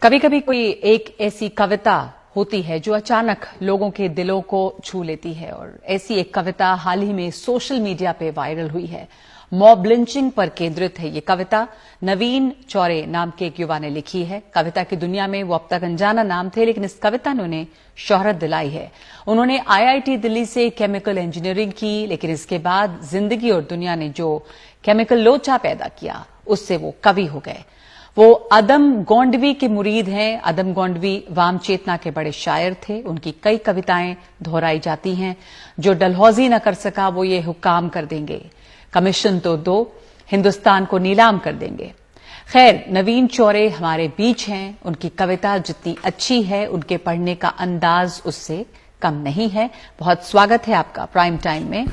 कभी कभी कोई एक ऐसी कविता होती है जो अचानक लोगों के दिलों को छू लेती है और ऐसी एक कविता हाल ही में सोशल मीडिया पे वायरल हुई है। मॉब लिंचिंग पर केंद्रित है ये कविता। नवीन चौरे नाम के एक युवा ने लिखी है। कविता की दुनिया में वो अब तक अनजाना नाम थे, लेकिन इस कविता ने उन्हें शोहरत दिलाई है। उन्होंने आईआईटी दिल्ली से केमिकल इंजीनियरिंग की, लेकिन इसके बाद जिंदगी और दुनिया ने जो केमिकल लोचा पैदा किया उससे वो कवि हो गए। वो अदम गोंडवी के मुरीद हैं। अदम गोंडवी वाम चेतना के बड़े शायर थे। उनकी कई कविताएं दोहराई जाती हैं। जो डलहौजी न कर सका वो ये हुक्काम कर देंगे, कमीशन तो दो, हिंदुस्तान को नीलाम कर देंगे। खैर, नवीन चौरे हमारे बीच हैं। उनकी कविता जितनी अच्छी है, उनके पढ़ने का अंदाज उससे कम नहीं है। बहुत स्वागत है आपका प्राइम टाइम में।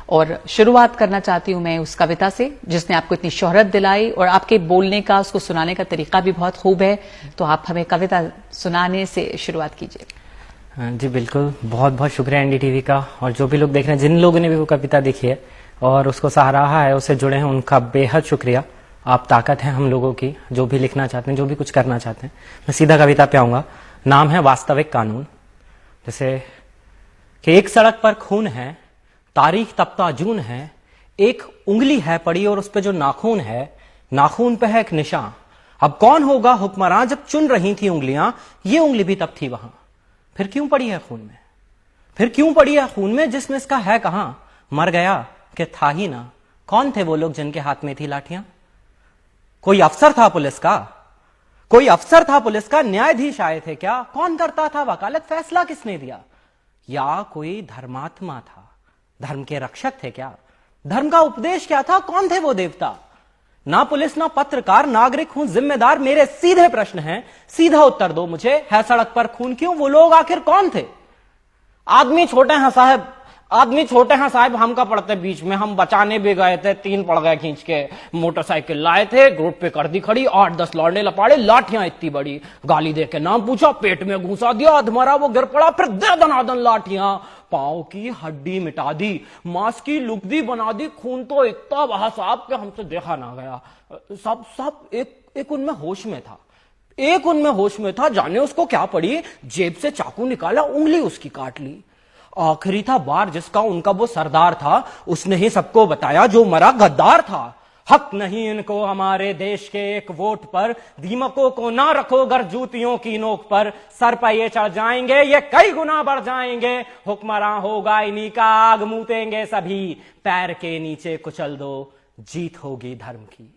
और शुरुआत करना चाहती हूं मैं उस कविता से जिसने आपको इतनी शोहरत दिलाई, और आपके बोलने का, उसको सुनाने का तरीका भी बहुत खूब है। तो आप हमें कविता सुनाने से शुरुआत कीजिए। जी बिल्कुल, बहुत बहुत शुक्रिया एनडीटीवी का, और जो भी लोग देख रहे हैं, जिन लोगों ने भी वो कविता देखी है और उसको सराहा है, उससे जुड़े हैं, उनका बेहद शुक्रिया। आप ताकत हैं हम लोगों की, जो भी लिखना चाहते हैं, जो भी कुछ करना चाहते हैं। मैं सीधा कविता पे आऊंगा। नाम है वास्तविक कानून। जैसे कि एक सड़क पर खून है, तारीख तपता जून है, एक उंगली है पड़ी और उस पे जो नाखून है, नाखून पे है एक निशान। अब कौन होगा हुक्मरान, जब चुन रही थी उंगलियां, ये उंगली भी तब थी वहां। फिर क्यों पड़ी है खून में, फिर क्यों पड़ी है खून में, जिसमें इसका है कहां। मर गया कि था ही ना। कौन थे वो लोग जिनके हाथ में थी लाठियां। कोई अफसर था पुलिस का, कोई अफसर था पुलिस का, न्यायाधीश आए थे क्या। कौन करता था वकालत, फैसला किसने दिया। या कोई धर्मात्मा था, धर्म के रक्षक थे क्या। धर्म का उपदेश क्या था, कौन थे वो देवता। ना पुलिस ना पत्रकार, नागरिक हूं जिम्मेदार। मेरे सीधे प्रश्न हैं, सीधा उत्तर दो मुझे। है सड़क पर खून क्यों, वो लोग आखिर कौन थे। आदमी छोटे हैं साहब, आदमी छोटे हैं साहब, हमका पड़ते बीच में। हम बचाने भी गए थे, 3 पड़ गए खींच के। मोटरसाइकिल लाए थे, रोड पे कर दी खड़ी, 8-10 लौंडे लपाड़े, लाठियां इतनी बड़ी। गाली दे के नाम पूछा, पेट में घुसा दिया, अधमरा वो गिर पड़ा, फिर दे दनादन लाठियां। पांव की हड्डी मिटा दी, मांस की लुगदी बना दी। खून तो इतना बहा साहब के हमसे देखा ना गया। सब एक उनमें होश में था, एक उनमें होश में था। जाने उसको क्या पड़ी, जेब से चाकू निकाला, उंगली उसकी काट ली। आखिरी था बार जिसका, उनका वो सरदार था, उसने ही सबको बताया जो मरा गद्दार था। हक नहीं इनको हमारे देश के एक वोट पर, दीमकों को ना रखो गर जूतियों की नोक पर। सर पर ये चढ़ जाएंगे, ये कई गुना बढ़ जाएंगे। हुक्मरान होगा इन्हीं का, आग मूतेंगे सभी। पैर के नीचे कुचल दो, जीत होगी धर्म की।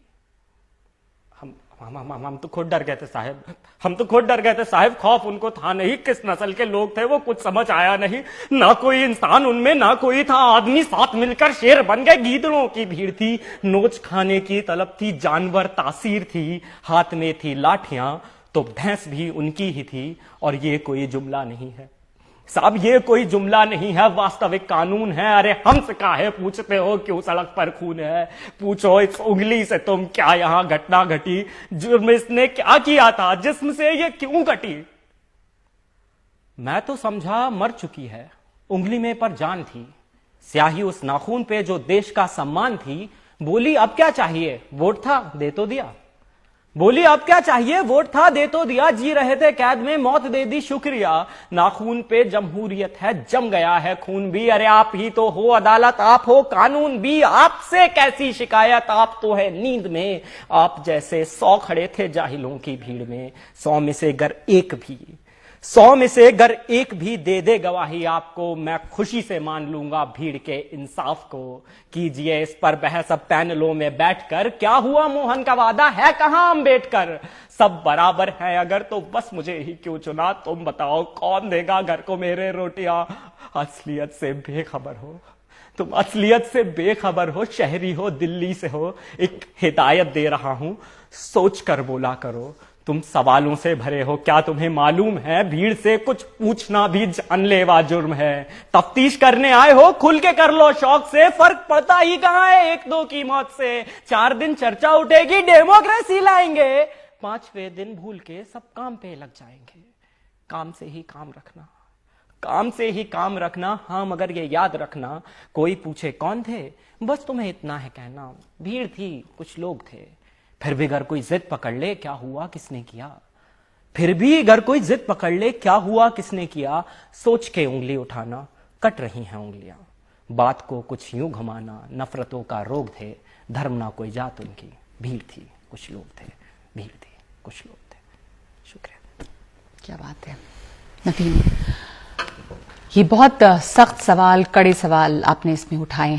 हम तो खुद डर गए थे साहब, हम तो खुद डर गए थे साहब। खौफ उनको था नहीं, किस नस्ल के लोग थे वो कुछ समझ आया नहीं। ना कोई इंसान उनमें, ना कोई था आदमी। साथ मिलकर शेर बन गए, गीदड़ों की भीड़ थी। नोच खाने की तलब थी, जानवर तासीर थी। हाथ में थी लाठियां तो भैंस भी उनकी ही थी। और ये कोई जुमला नहीं है साहब, ये कोई जुमला नहीं है, वास्तविक कानून है। अरे हमसे काहे पूछते हो क्यों सड़क पर खून है। पूछो इस उंगली से तुम क्या यहां घटना घटी, जुर्म इसने क्या किया था, जिस्म से ये क्यों कटी। मैं तो समझा मर चुकी है, उंगली में पर जान थी। स्याही उस नाखून पे जो देश का सम्मान थी। बोली अब क्या चाहिए, वोट था दे तो दिया। बोली अब क्या चाहिए, वोट था दे तो दिया। जी रहे थे कैद में, मौत दे दी शुक्रिया। नाखून पे जमहूरियत है, जम गया है खून भी। अरे आप ही तो हो अदालत, आप हो कानून भी। आपसे कैसी शिकायत, आप तो है नींद में। आप जैसे 100 खड़े थे जाहिलों की भीड़ में। 100 में से अगर एक भी, 100 में से अगर एक भी दे दे गवाही आपको, मैं खुशी से मान लूंगा भीड़ के इंसाफ को। कीजिए इस पर बहस अब पैनलों में बैठकर। क्या हुआ मोहन का वादा, है कहां अम्बेडकर। सब बराबर है अगर तो बस मुझे ही क्यों चुना। तुम बताओ कौन देगा घर को मेरे रोटियां। असलियत से बेखबर हो तुम, असलियत से बेखबर हो। शहरी हो दिल्ली से हो, एक हिदायत दे रहा हूं, सोच कर बोला करो। तुम सवालों से भरे हो, क्या तुम्हें मालूम है भीड़ से कुछ पूछना भी जानलेवा जुर्म है। तफ्तीश करने आए हो, खुल के कर लो शौक से। फर्क पड़ता ही कहां है 1-2 की मौत से। 4 दिन चर्चा उठेगी, डेमोक्रेसी लाएंगे। 5वें दिन भूल के सब काम पे लग जाएंगे। काम से ही काम रखना, काम से ही काम रखना। हाँ मगर ये याद रखना, कोई पूछे कौन थे, बस तुम्हें इतना है कहना, भीड़ थी कुछ लोग थे। फिर भी अगर कोई जिद पकड़ ले, क्या हुआ किसने किया, फिर भी अगर कोई जिद पकड़ ले, क्या हुआ किसने किया, सोच के उंगली उठाना, कट रही हैं उंगलियां। बात को कुछ यूं घुमाना, नफरतों का रोग थे, धर्म ना कोई जात उनकी, भीड़ थी कुछ लोग थे, भीड़ थी कुछ लोग थे। शुक्रिया। क्या बात है नवीन, ये बहुत सख्त सवाल, कड़े सवाल आपने इसमें उठाए